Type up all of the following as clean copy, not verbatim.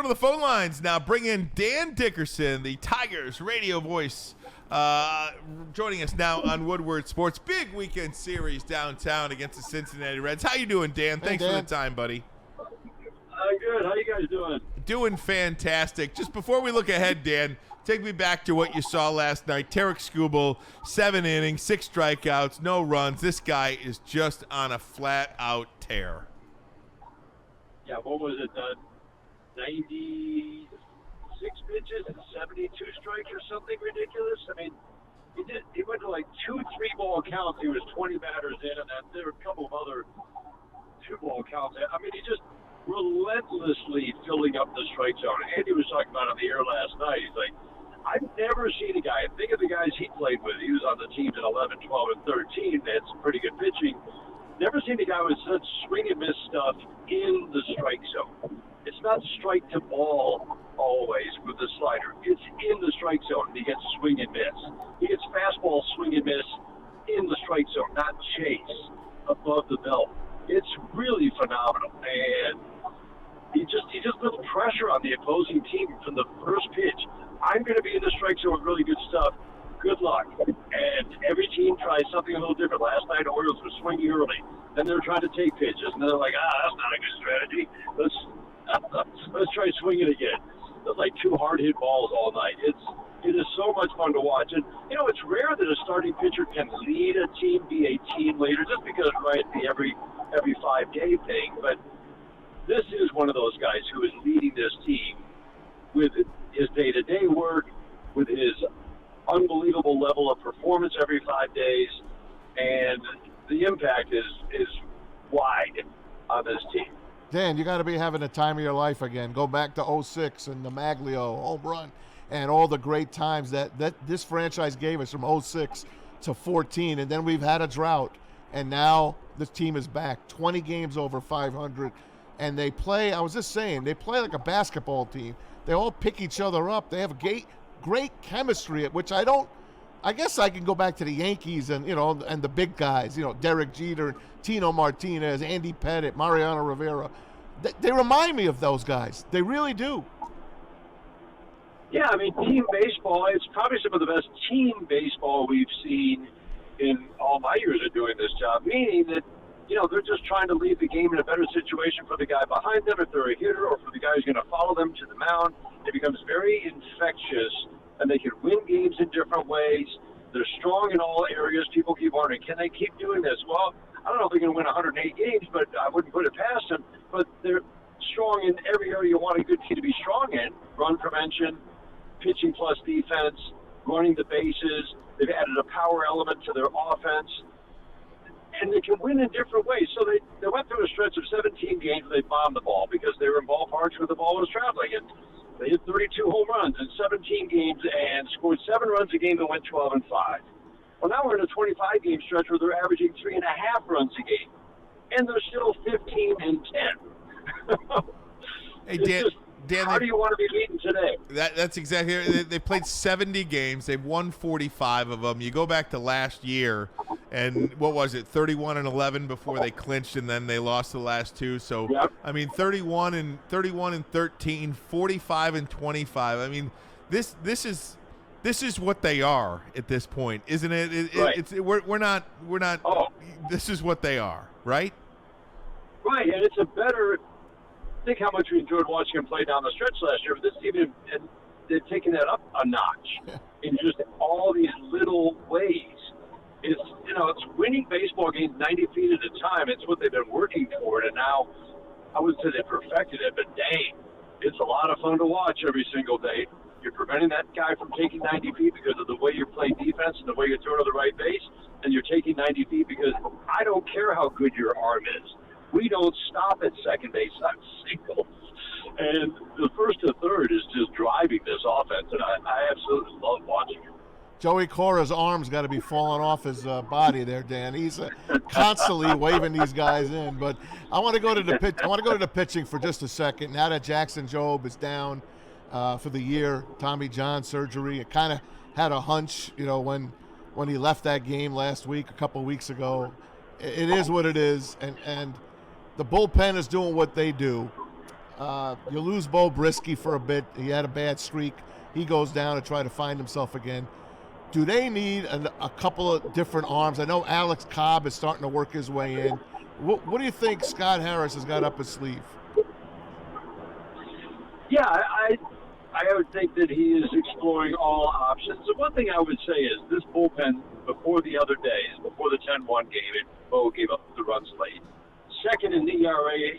go to the phone lines now. Bring in Dan Dickerson, the Tigers radio voice, joining us now on Woodward Sports. Big weekend series downtown against the Cincinnati Reds. How you doing, Dan? Thanks for the time, buddy. Good. How you guys doing? Doing fantastic. Just before we look ahead, Dan, take me back to what you saw last night. Tarik Skubal, 7 innings, 6 strikeouts, no runs. This guy is just on a flat-out tear. Yeah, what was it? 96 pitches and 72 strikes or something ridiculous? I mean, he went to like 2 3-ball counts. He was 20 batters in, and then there were a couple of other 2-ball counts. I mean, he just relentlessly filling up the strike zone. Andy was talking about it on the air last night. He's like, I've never seen a guy, think of the guys he played with. He was on the teams at 11, 12, and 13. They had some pretty good pitching. Never seen a guy with such swing and miss stuff in the strike zone. It's not strike to ball always with the slider. It's in the strike zone. He gets swing and miss. He gets fastball swing and miss in the strike zone, not chase above the belt. It's really phenomenal. And he just put pressure on the opposing team from the first pitch. I'm going to be in the strike zone with really good stuff. Good luck. And every team tries something a little different. Last night, Orioles were swinging early. Then they were trying to take pitches. And they're like, that's not a good strategy. Let's try swinging again. It's like 2 hard-hit balls all night. It is so much fun to watch. And, it's rare that a starting pitcher can lead a team, be a team leader, just because, right, the every 5-day thing. But this is one of those guys who is leading this team with his day-to-day work, with his unbelievable level of performance every 5 days, and the impact is wide on this team. Dan, you got to be having the time of your life again. Go back to 06 and the Maglio home run and all the great times that this franchise gave us from 06 to 14, and then we've had a drought, and now this team is back, 20 games over 500, and they play, I was just saying, they play like a basketball team. They all pick each other up. They have great chemistry, which I guess I can go back to the Yankees and the big guys, Derek Jeter, Tino Martinez, Andy Pettitte, Mariano Rivera. They remind me of those guys. They really do. Yeah, I mean, team baseball, it's probably some of the best team baseball we've seen in all my years of doing this job, meaning that, they're just trying to leave the game in a better situation for the guy behind them if they're a hitter, or for the guy who's going to follow them to the mound. It becomes very infectious, and they can win games in different ways. They're strong in all areas. People keep wondering, can they keep doing this? Well, I don't know if they're going to win 108 games, but I wouldn't put it past them. But they're strong in every area you want a good team to be strong in. Run prevention, pitching plus defense, running the bases. They've added a power element to their offense. And they can win in different ways. So they went through a stretch of 17 games where they bombed the ball because they were in ballparks where the ball was traveling. And they hit 32 home runs in 17 games and scored 7 runs a game and went 12-5. Well, now we're in a 25-game stretch where they're averaging 3.5 runs a game, and they're still 15-10. Hey, Dan, how do you want to be leading today? That's exactly it. They played 70 games. They've won 45 of them. You go back to last year, and what was it, 31-11 before they clinched, and then they lost the last 2. So, yep. I mean, 31-13, 45-25. I mean, this is what they are at this point, isn't it? Right. We're not. Oh. This is what they are, right? Right, and it's a better. Think how much we enjoyed watching him play down the stretch last year. But this team, they're taking that up a notch in just all these little ways. It's winning baseball games 90 feet at a time. It's what they've been working toward, and now I wouldn't say they perfected it, but dang, it's a lot of fun to watch every single day. You're preventing that guy from taking 90 feet because of the way you're playing defense and the way you're throwing to the right base, and you're taking 90 feet because I don't care how good your arm is. We don't stop at second base on singles. And the first to third is just driving this offense, and I absolutely love watching it. Joey Cora's arm's got to be falling off his body there, Dan. He's constantly waving these guys in. But I want to go to the pitching for just a second. Now that Jackson Jobe is down for the year, Tommy John surgery, I kind of had a hunch, when he left that game last week, a couple weeks ago. It is what it is, and the bullpen is doing what they do. You lose Bo Brisky for a bit. He had a bad streak. He goes down to try to find himself again. Do they need a couple of different arms? I know Alex Cobb is starting to work his way in. What do you think Scott Harris has got up his sleeve? Yeah, I would think that he is exploring all options. The one thing I would say is this bullpen, before the other days, before the 10-1 game, and Bo gave up the runs late, second in the ERA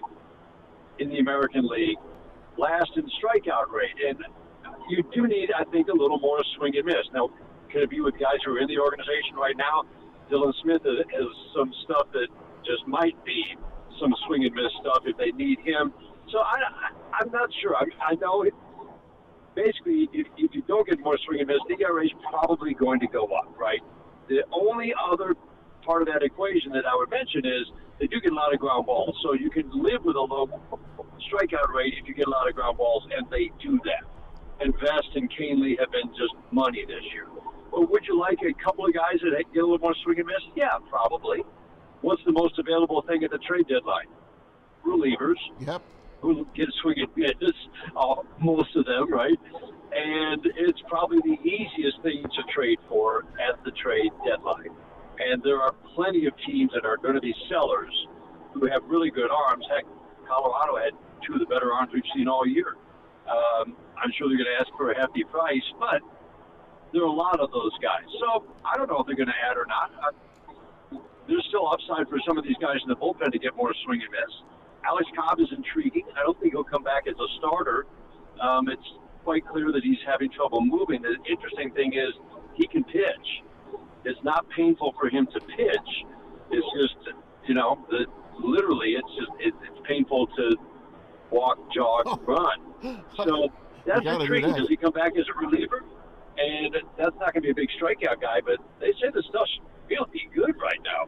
in the American League, last in strikeout rate. And you do need, I think, a little more swing and miss. Now, could it be with guys who are in the organization right now? Dylan Smith has some stuff that just might be some swing and miss stuff if they need him. So I'm not sure. I know basically if you don't get more swing and miss, the ERA is probably going to go up, right? The only other part of that equation that I would mention is they do get a lot of ground balls. So you can live with a low strikeout rate if you get a lot of ground balls, and they do that. And Vest and Canely have been just money this year. Well, would you like a couple of guys that get a little more swing and miss? Yeah, probably. What's the most available thing at the trade deadline? Relievers. Yep. Who get swing and miss, most of them, right? And it's probably the easiest thing to trade for at the trade deadline. And there are plenty of teams that are going to be sellers who have really good arms. Heck, Colorado had two of the better arms we've seen all year. I'm sure they're going to ask for a hefty price, but there are a lot of those guys. So I don't know if they're going to add or not. There's still upside for some of these guys in the bullpen to get more swing and miss. Alex Cobb is intriguing. I don't think he'll come back as a starter. It's quite clear that he's having trouble moving. The interesting thing is he can pitch. It's not painful for him to pitch. It's just, literally it's painful to walk, jog, run. So that's intriguing. Does he come back as a reliever? And that's not going to be a big strikeout guy, but they say the stuff's really good right now.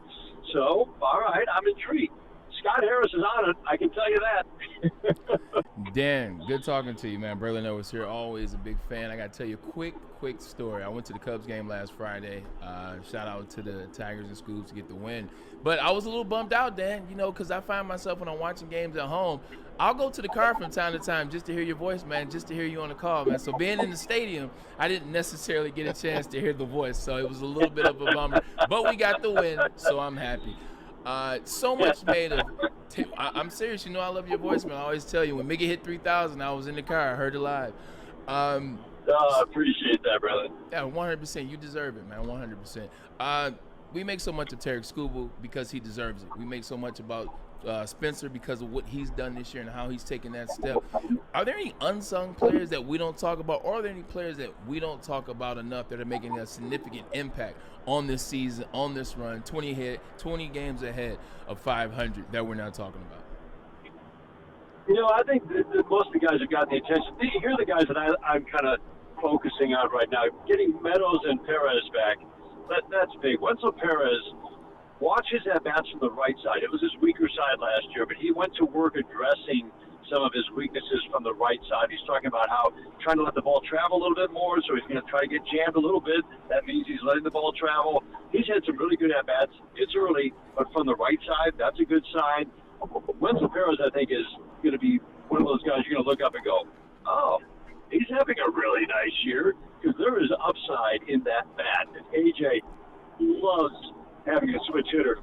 So, all right, I'm intrigued. Scott Harris is on it, I can tell you that. Dan, good talking to you, man. Braylon Edwards here, always a big fan. I got to tell you a quick story. I went to the Cubs game last Friday. Shout out to the Tigers and Scoops to get the win. But I was a little bummed out, Dan, because I find myself when I'm watching games at home, I'll go to the car from time to time just to hear your voice, man, just to hear you on the call, man. So being in the stadium, I didn't necessarily get a chance to hear the voice, so it was a little bit of a bummer. But we got the win, so I'm happy. So much made of I'm serious, I love your voice, man. I always tell you, when Miggy hit 3,000, I was in the car, I heard it live. I appreciate that, brother. Yeah, 100%. You deserve it, man, 100%. We make so much of Tarik Skubal because he deserves it. We make so much about Spencer because of what he's done this year and how he's taken that step. Are there any unsung players that we don't talk about, or are there any players that we don't talk about enough that are making a significant impact on this season, on this run, 20 games ahead of 500 that we're not talking about? I think that most of the guys have gotten the attention. Here are the guys that I'm kind of focusing on right now. Getting Meadows and Perez back, that's big. Wenzel Perez, watch his at-bats from the right side. It was his weaker side last year, but he went to work addressing some of his weaknesses from the right side. He's talking about how trying to let the ball travel a little bit more, so he's going to try to get jammed a little bit. That means he's letting the ball travel. He's had some really good at-bats. It's early, but from the right side, that's a good sign. Wenzel Perez, I think, is going to be one of those guys you're going to look up and go, oh, he's having a really nice year, because there is upside in that bat. And AJ loves having a switch hitter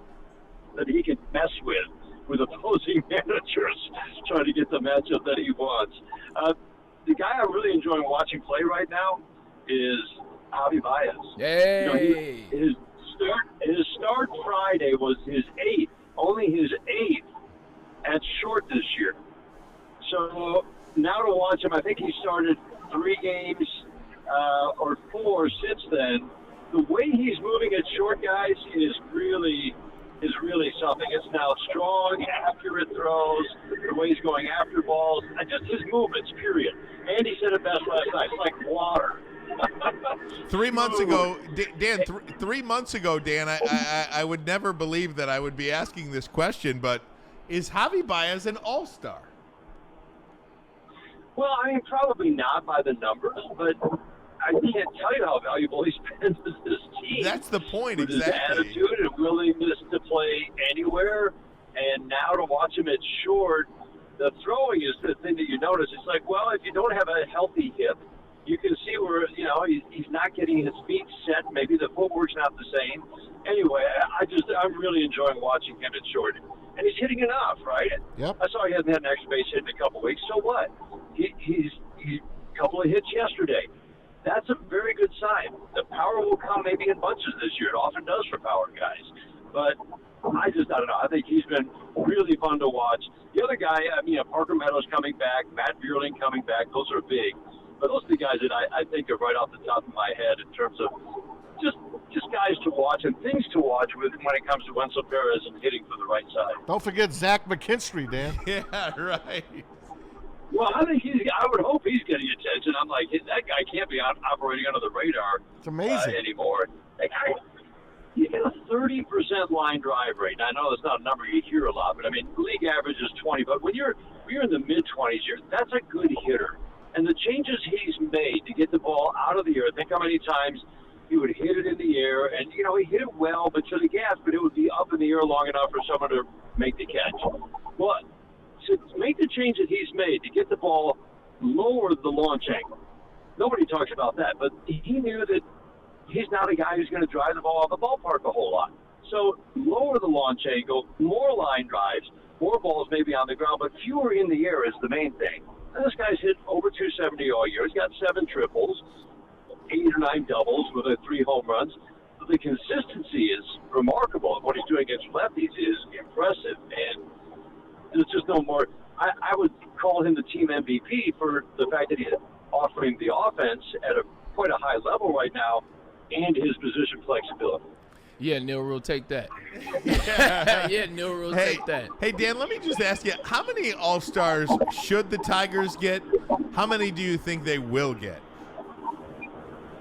that he can mess with opposing managers, trying to get the matchup that he wants. The guy I'm really enjoying watching play right now is Javi Baez. Yay! His start Friday was only his eighth at short this year. So now to watch him, I think he started 3 games or 4 since then. The way he's moving at short, guys, is really something. It's now strong, accurate throws, the way he's going after balls, just his movements, period. Andy said it best last night. It's like water. 3 months ago, Dan, 3 months ago, Dan, I would never believe that I would be asking this question, but is Javi Baez an all-star? Well, probably not by the numbers, but I can't tell you how valuable he's been to this team. That's the point, with exactly. His attitude and willingness to play anywhere, and now to watch him at short, the throwing is the thing that you notice. It's like, well, if you don't have a healthy hip, you can see where, he's not getting his feet set. Maybe the footwork's not the same. Anyway, I'm really enjoying watching him at short. And he's hitting enough, right? Yep. I saw he hasn't had an extra base hit in a couple weeks. So what? He's a couple of hits yesterday. That's a very good sign. The power will come maybe in bunches this year. It often does for power guys. But I don't know. I think he's been really fun to watch. The other guy, Parker Meadows coming back, Matt Buerling coming back. Those are big. But those are the guys that I think are right off the top of my head in terms of just guys to watch and things to watch when it comes to Wenzel Perez and hitting for the right side. Don't forget Zach McKinstry, Dan. Yeah, right. Well, I think I would hope he's getting attention. I'm like, that guy can't be operating under the radar. It's amazing anymore. That guy, you get a 30% line drive rate. Now, I know that's not a number you hear a lot, but league average is 20. But when you're in the mid-20s, that's a good hitter. And the changes he's made to get the ball out of the air, think how many times he would hit it in the air, and he hit it well, but to the gas, but it would be up in the air long enough for someone to make the catch. Well, to make the change that he's made to get the ball lower the launch angle, nobody talks about that, but he knew that he's not a guy who's going to drive the ball out of the ballpark a whole lot. So lower the launch angle, more line drives, more balls maybe on the ground, but fewer in the air is the main thing. And this guy's hit over 270 all year. He's got 7 triples, 8 or 9 doubles with 3 home runs. The consistency is remarkable. What he's doing against lefties is impressive. And there's just no more. I would call him the team MVP for the fact that he's offering the offense at quite a high level right now and his position flexibility. Yeah, Neil will take that. Yeah, Neil will take that. Hey, Dan, let me just ask you, how many All-Stars should the Tigers get? How many do you think they will get?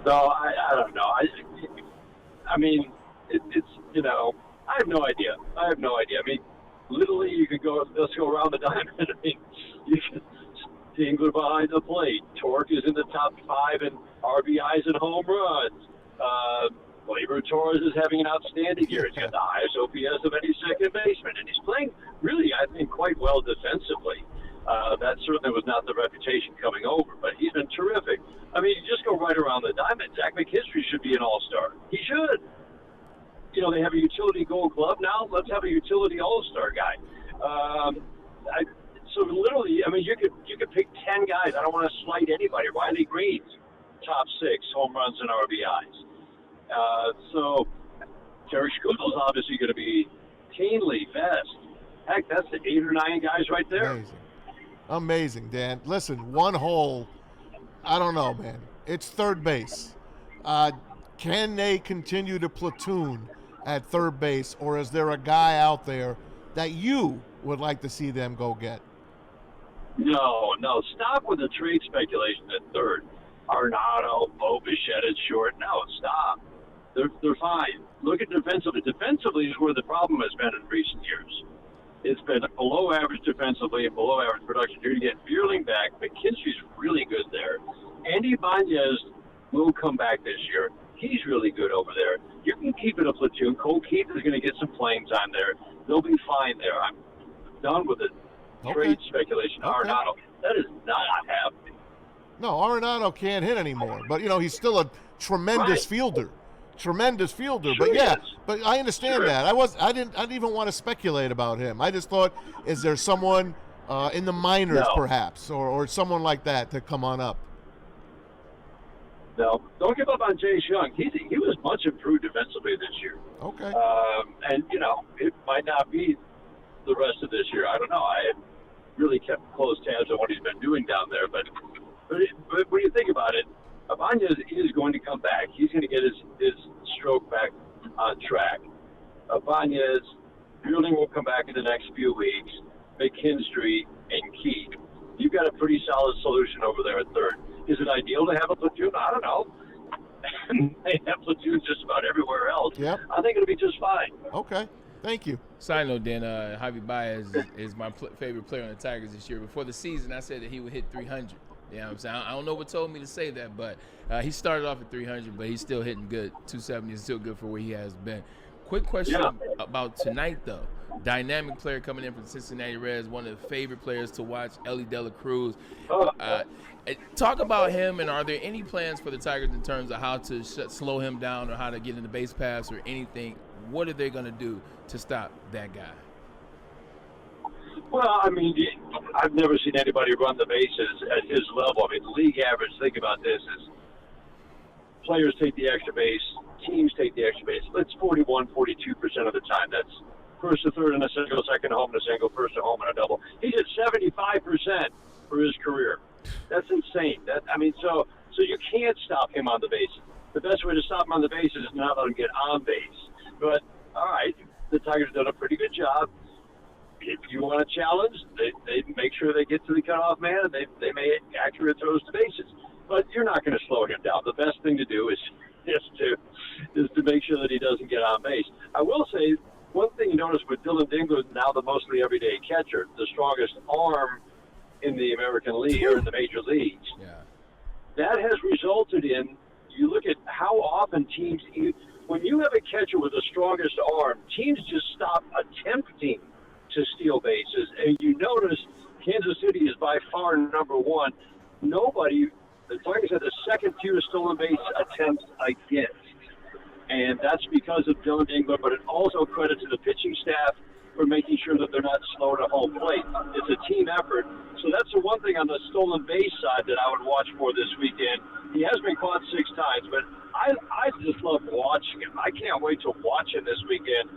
No, I don't know. I have no idea. Literally, you could go. Let's go around the diamond. You can Dingler behind the plate. Torque is in the top 5 in RBIs and home runs. Gleyber Torres is having an outstanding year. He's got the highest OPS of any second baseman, and he's playing really, I think, quite well defensively. That certainly was not the reputation coming over, but he's been terrific. You just go right around the diamond. Zach McKinstry should be an all-star. He should. They have a utility gold glove now. Let's have a utility all-star guy. So literally, you could pick 10 guys. I don't want to slight anybody. Riley Green's top 6 home runs and RBIs. So Tarik Skubal is obviously going to be keenly best. Heck, that's the 8 or 9 guys right there. Amazing, Dan. Listen, one hole, I don't know, man. It's third base. Can they continue to platoon at third base, or is there a guy out there that you would like to see them go get? No. Stop with the trade speculation at third. Arenado, Bo Bichette at short. No, stop. They're fine. Look at defensively. Defensively is where the problem has been in recent years. It's been below average defensively and below average production. You're going to get Buerling back. McKinstry's really good there. Andy Ibanez will come back this year. He's really good over there. You can keep it a platoon. Cole Keith is going to get some playing time there. They'll be fine there. I'm done with the trade speculation. Okay. Arenado, that is not happening. No, Arenado can't hit anymore, but he's still a tremendous fielder. Tremendous fielder. Sure But yeah, is. but I understand that. I didn't even want to speculate about him. I just thought, is there someone in the minors perhaps, or someone like that to come on up? No, don't give up on Jace Young. He was much improved defensively this year. Okay. And it might not be the rest of this year. I don't know. I really kept close tabs on what he's been doing down there. But when you think about it, Ibanez is going to come back. He's going to get his stroke back on track. Ibanez, Buerling will come back in the next few weeks. McKinstry and Keith. You've got a pretty solid solution over there at third. Is it ideal to have a platoon? I don't know. They have platoons just about everywhere else. Yep. I think it'll be just fine. Okay. Thank you. Side note, Dan, Javi Baez is my favorite player on the Tigers this year. Before the season, I said that he would hit 300. You know what I'm saying? I don't know what told me to say that, but he started off at 300, but he's still hitting good. 270 is still good for where he has been. Quick question about tonight, though. dynamic player coming in from Cincinnati Reds, one of the favorite players to watch, Ellie De La Cruz. Talk about him, and are there any plans for the Tigers in terms of how to slow him down or how to get in the base pass or anything? What are they going to do to stop that guy? Well, I mean, I've never seen anybody run the bases at his level. I mean, the league average, think about this, is players take the extra base, teams take the extra base. It's 41, 42% of the time. That's first to third and a single, second to home and a single, first to home and a double. He's at 75% for his career. That's insane. So you can't stop him on the base. The best way to stop him on the base is not let him get on base. But, all right, the Tigers have done a pretty good job. If you want a challenge, they make sure they get to the cutoff man, and they make accurate throws to bases. But you're not going to slow him down. The best thing to do is to make sure that he doesn't get on base. I will say, one thing you notice with Dylan Dingler, now the mostly everyday catcher, the strongest arm in the American League or in the major leagues, that has resulted in, you look at how often teams, when you have a catcher with the strongest arm, teams just stop attempting to steal bases. And you notice Kansas City is by far number one. The Tigers had the second fewest stolen base attempts against. And that's because of Dylan Dingler, but it also credit to the pitching staff for making sure that they're not slow to home plate. It's a team effort. So that's the one thing on the stolen base side that I would watch for this weekend. He has been caught 6 times, but I just love watching him. I can't wait to watch him this weekend.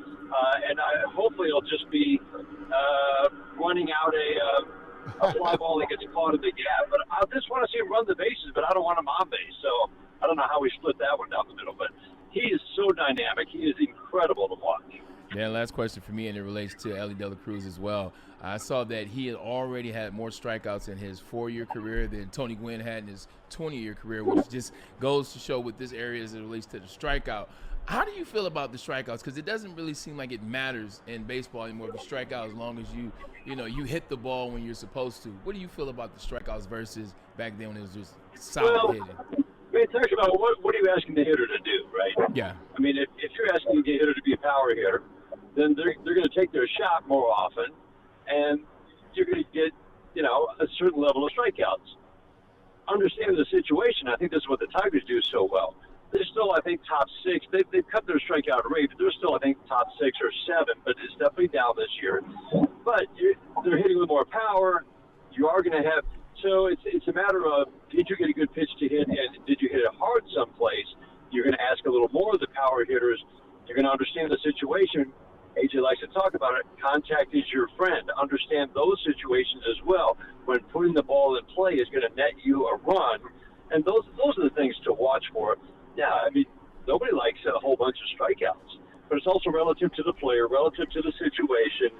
Hopefully it'll just be running out a fly ball that gets caught in the gap. But I just want to see him run the bases, but I don't want him on base. So I don't know how we split that one down the middle. But he is so dynamic. He is incredible to watch. Yeah, last question for me, and it relates to Ellie De La Cruz as well. I saw that he had already had more strikeouts in his 4-year career than Tony Gwynn had in his 20-year career, which just goes to show with this area as it relates to the strikeout. How do you feel about the strikeouts? Because it doesn't really seem like it matters in baseball anymore if you strike out as long as you hit the ball when you're supposed to. What do you feel about the strikeouts versus back then when it was just solid hitting? I mean, talk about what are you asking the hitter to do, right? Yeah. I mean, if you're asking the hitter to be a power hitter, then they're going to take their shot more often, and you're going to get, a certain level of strikeouts. Understanding the situation, I think that's what the Tigers do so well. They're still, I think, top 6. They've cut their strikeout rate, but they're still, I think, top 6 or 7, but it's definitely down this year. But they're hitting with more power. You are going to have – so it's a matter of, did you get a good pitch to hit, and did you hit it hard someplace? You're going to ask a little more of the power hitters. You're going to understand the situation. AJ likes to talk about it. Contact is your friend. Understand those situations as well. When putting the ball in play is going to net you a run, and those are the things to watch for. Yeah, I mean, nobody likes a whole bunch of strikeouts, but it's also relative to the player, relative to the situation.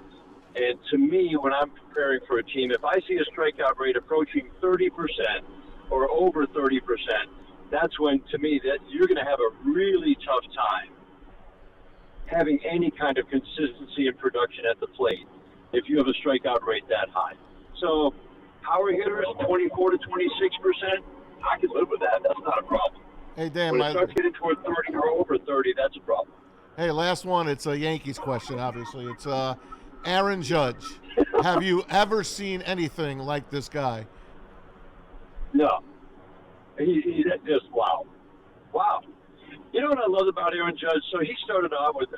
And to me, when I'm preparing for a team, if I see a strikeout rate approaching 30% or over 30%, that's when, to me, that you're going to have a really tough time having any kind of consistency in production at the plate if you have a strikeout rate that high. So power hitters, 24 to 26%, I can live with that. That's not a problem. Hey, Dan, when it starts getting toward 30 or over 30, that's a problem. Hey, last one. It's a Yankees question, obviously. It's Aaron Judge. Have you ever seen anything like this guy? No. He's just wow. Wow. You know what I love about Aaron Judge? So he started off with,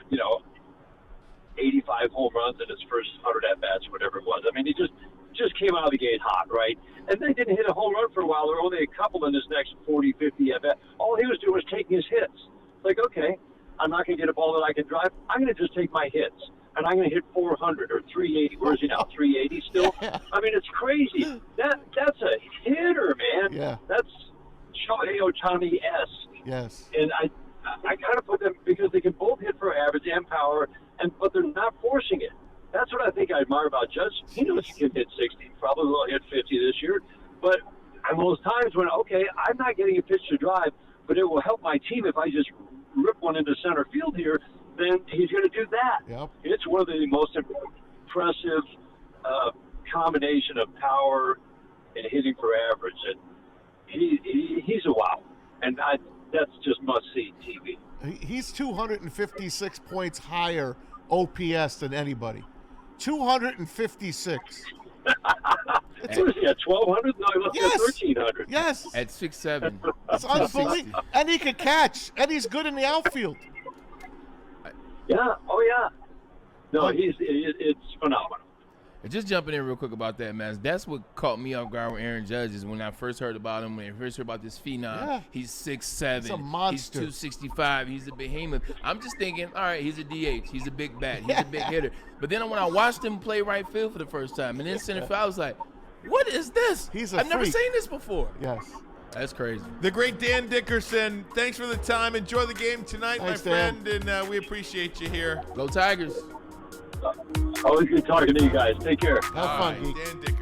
85 home runs in his first 100 at-bats, whatever it was. I mean, he just came out of the gate hot, right? And then didn't hit a home run for a while. There were only a couple in his next 40, 50 at-bats. All he was doing was taking his hits. Like, okay, I'm not going to get a ball that I can drive. I'm going to just take my hits. And I'm going to hit 400 or 380. Where is he now? 380 still? I mean, it's crazy. That's a hitter, man. Yeah. That's Shohei Ohtani-esque. Yes. And I kind of put them because they can both hit for average and power, but they're not forcing it. That's what I think I admire about Judge. He knows he can hit 60. Probably will hit 50 this year. But on those times when, okay, I'm not getting a pitch to drive, but it will help my team if I just rip one into center field here, then he's going to do that. Yep. It's one of the most impressive combination of power and hitting for average. And he's a wow. And that's just must-see TV. He's 256 points higher OPS than anybody. 256. What is he at 1,200? No, he must be at Yes. 1,300. Yes. At 6'7". It's unbelievable. And he can catch. And he's good in the outfield. Yeah. Oh, yeah. No, it's phenomenal. And just jumping in real quick about that, man. That's what caught me off guard with Aaron Judge is when I first heard about him. When I first heard about this phenom, Yeah. he's 6'7". He's a monster. He's 265. He's a behemoth. I'm just thinking, all right, he's a DH. He's a big bat. He's a big hitter. But then when I watched him play right field for the first time and then center field, I was like, what is this? I've never seen this before. Yes. That's crazy. The great Dan Dickerson, thanks for the time. Enjoy the game tonight, Thanks, my friend, and we appreciate you here. Go Tigers. Always good talking to you guys. Take care. Have All fun, right, Geek. Dan Dickerson.